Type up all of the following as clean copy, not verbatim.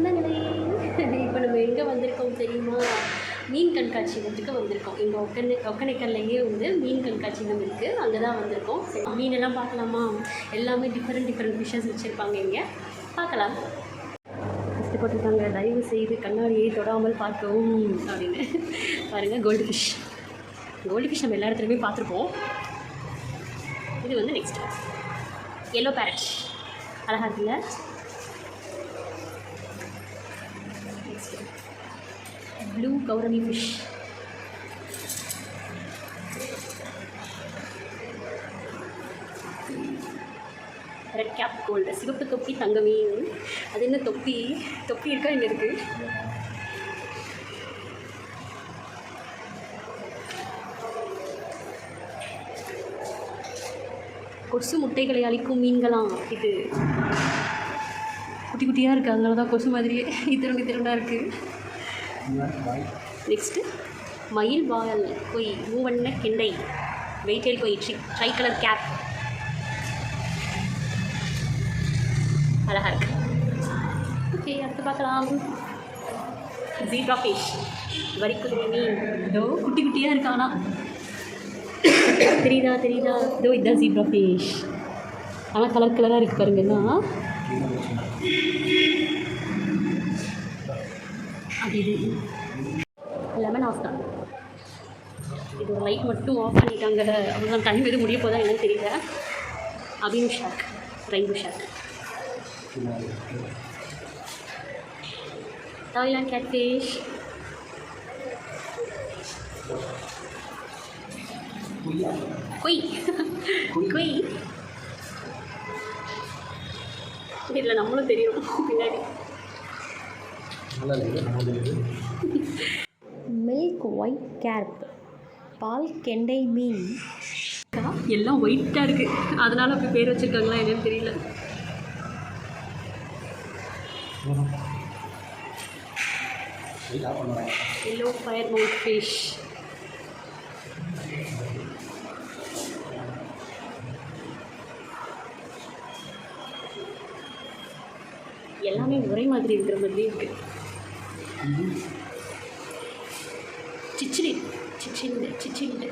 சொந்தங்களே, இப்போ நம்ம எங்கே வந்திருக்கோம் தெரியுமா? மீன் கண்காட்சியத்துக்கு வந்திருக்கோம். எங்கள் ஒகேனக்கல்லையே வந்து மீன் கண்காட்சியம் இருக்குது, அங்கே தான் வந்திருக்கோம். மீனெல்லாம் பார்க்கலாமா? எல்லாமே டிஃப்ரெண்ட் ஃபிஷ்ஷஸ் வச்சுருப்பாங்க, இங்கே பார்க்கலாம். ஃபஸ்ட்டு போட்டிருக்காங்க, தயவு செய்து கண்ணாடியை தொடாமல் பார்க்கவும் அப்படின்னு. பாருங்கள், கோல்டு ஃபிஷ் நம்ம எல்லா இடத்துலையுமே பார்த்துருப்போம். இது வந்து நெக்ஸ்ட் எல்லோ பேரட், அழகாக இருக்குல்ல? Next blue gourami fish, red cap gold, சிவப்பு தொப்பி தங்க மீன். அது என்ன தொப்பி இருக்கா? இங்கே இருக்குது. கொசு முட்டைகளை அளிக்கும் மீன்களாம் இது. குட்டி குட்டியாக இருக்குது, அதனால தான் கொசு மாதிரியே திரண்டாக இருக்குது. நெக்ஸ்ட்டு மயில் வால் கொய், மூவண்ண கெண்டை, வெயிட்டேல் கொய், ட்ரை கலர் கேப், அழகாக இருக்குது. ஓகே, அடுத்து பார்க்கலாம். ஜீப்ரா ஃபிஷ், வரிக்குதிரை மீன். இதோ குட்டி குட்டியாக இருக்கானா, தெரியுதா? இதோ இதுதான் ஜீப்ரா ஃபிஷ். ஆனால் கலராக இருக்குது பாருங்கன்னா. அது இது லெமன் ஆஃப் தான். இது ஒரு லைட் மட்டும் ஆஃப் பண்ணிட்டாங்க, அவ்வளோதான். டைம் எதுவும் முடிய போதா என்னன்னு தெரியல. அபினு shark, rainbow shark, Thailand catfish, koi. இதில் நம்மளும் தெரியும் பின்னாடி. மில்க் ஒயிட் கேர்ப், பால் கெண்டை மீன். எல்லாம் ஒயிட்டாக இருக்குது, அதனால் அப்படி பேர் வச்சுருக்காங்களா என்னன்னு தெரியல. எல்லோ ஃபயர் மவுத் ஃபிஷ், எல்லாமே ஒரே மாதிரி இருக்கிற மாதிரி இருக்குது. சிச்சிண்டு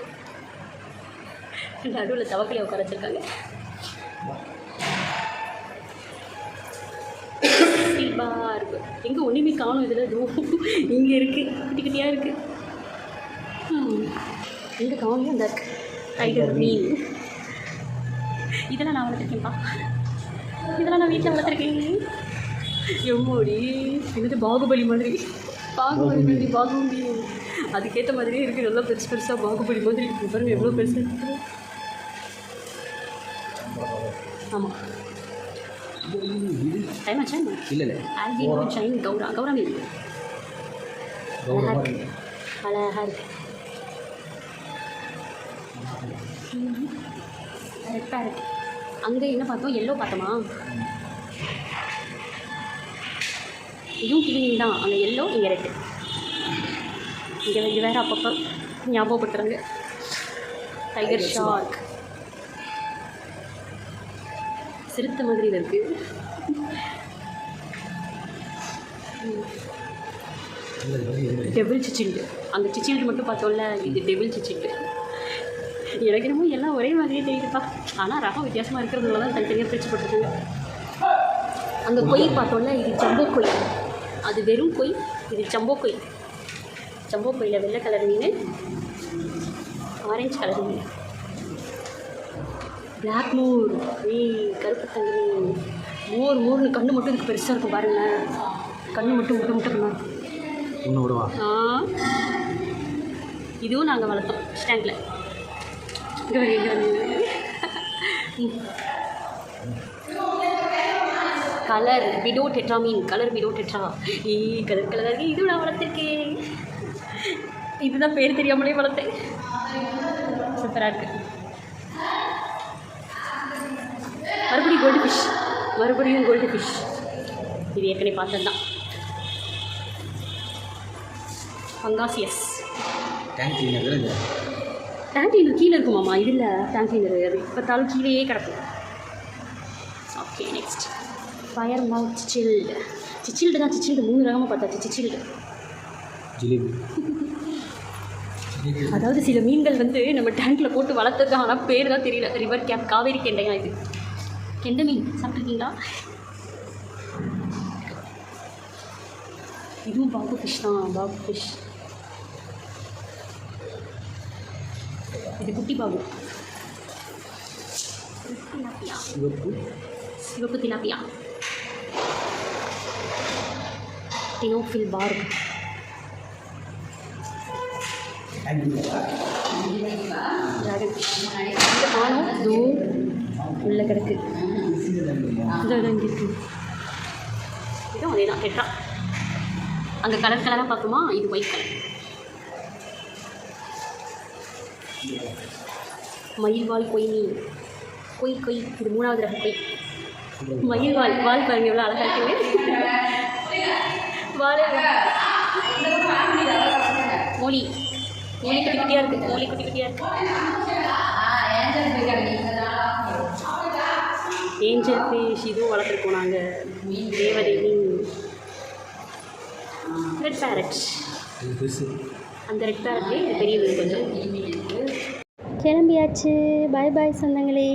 நடுவில் தவக்கலையை உட்கார வச்சுருக்காங்க. ஸ்டீல்பாக இருக்குது. எங்கே ஒன்றுமே காணும் இதில். இங்கே இருக்குது, குட்டி குட்டியாக இருக்குது. எங்கே காணும் அந்த டைகர் மீன். இதெல்லாம் நான் வளர்த்துருக்கேன்ப்பா, இதெல்லாம் நான் வீட்டில் வளர்த்துருக்கேன். எம்மோடி, என்னது பாகுபலி மாதிரி அதுக்கேற்ற மாதிரியே இருக்குது. நல்லா பெருசாக பாகுபலி மாதிரி இருக்குது பாருங்கள், எவ்வளோ பெருசாக இருக்குது. ஆமாம், டைம் ஆச்சா? இல்லை ஆல்பினோ சைன் கௌரா மீன் அழகாக இருக்கு. Red parrot. அங்கே என்ன பார்த்தோம்? எல்லோ பார்த்தோமா? இதுவும் கிளீனிங் தான். அங்கே எல்லோ, இங்கே ரெட்டு. இங்கே வேறு அப்பப்போ ஞாபகப்படுத்துகிறாங்க. டைகர் ஷார்க், சிறுத்தை மாதிரி இருக்குது. டெபிள் சிச்சிண்டு. அந்த சிச்சிண்டு மட்டும் பார்த்தோம்ல, இது டெபிள் சிச்சிண்டு. எனக்கு என்னமோ எல்லாம் ஒரே மாதிரியே தெரியுதுப்பா, ஆனால் ரகம் வித்தியாசமாக இருக்கிறதுனால தான் தனித்தனியாக பிரித்து போட்டுருக்காங்க. அங்கே கொய் பார்த்தோம்ல, இது ஜம்போ கொய், அது வெறும் கொய். இது ஜம்போ கொய்யில் வெள்ளை கலர் மீன், ஆரஞ்சு கலர் மீன். பிளாக் மோர், கருப்பு தங்கி மோர்னு கண்ணு மட்டும் இதுக்கு பெருசாக இருக்கும் பாருங்களேன். கண்ணு மட்டும் முட்டை இதுவும் நாங்கள் வளர்த்தோம் ஸ்டாண்டில். கலர் விடோ டெட்ரா மீன், கலர் கலராக இதுவும் நான் வளர்த்துருக்கேன். இதுதான் பேர் தெரியாமலே வளர்த்தேன். சூப்பராக இருக்குது. மறுபடியும் கோல்டு ஃபிஷ். இது ஏற்கனவே பார்த்தது தான். பங்காசியஸ் டேங்க் கிளீனர். டேங்க் கிளீனர் கீழே இருக்குமாம்மா? இது இல்லை, டேங்க் கிளீனர் அது பார்த்தாலும் கீழேயே கிடக்கும். ஓகே, நெக்ஸ்ட் ஃபயர் மவுத் சிச்சில்டு தான், சிச்சில்டு 3 ரகமாக பார்த்தாச்சு. சிச்சில்டு ஜிலேபி. அதாவது சில மீன்கள் வந்து நம்ம டேங்க்கில் போட்டு வளர்த்தது, ஆனால் பேர் தான் தெரியல. ரிவர் கேப், காவேரி கெண்டையா இது. கெண்டை மீன் சாப்பிட்ருக்கீங்களா? இதுவும் பாபு ஃபிஷ் தான், பாபு ஃபிஷ். இது குட்டி பாபு. திலாப்பியா, சிவப்பு திலாப்பியா. டினோஃபில் பார்க். Dragon fish. இந்த காணும் தூ உள்ள கிடக்கு. இங்கே இருக்குது. இதுவும் அதே தான், டெட்ரா. அங்கே கலர் கலராக பார்த்தோமா, இது ஒயிட் கலர். மயில்வால் கொய் மீன். கொய் கொய், இது 3வது ரக கொய். மயில்வால், வால் பாருங்க எவ்வளோ அழகாக இருக்குது. வாழை மொழி, மொழி குட்டி குட்டியாக இருக்குது. மொழி குட்டி குட்டியாக இருக்குது. ஏஞ்சல் ஃபிஷ், இதுவும் வளர்த்துருக்கோம் நாங்கள். தேவதை மீன். Red parrot. அந்த ரெட் பேரட்லேயே பெரிய மீன் கொஞ்சம். கிளம்பியாச்சு. பாய் பாய் சொந்தங்களே.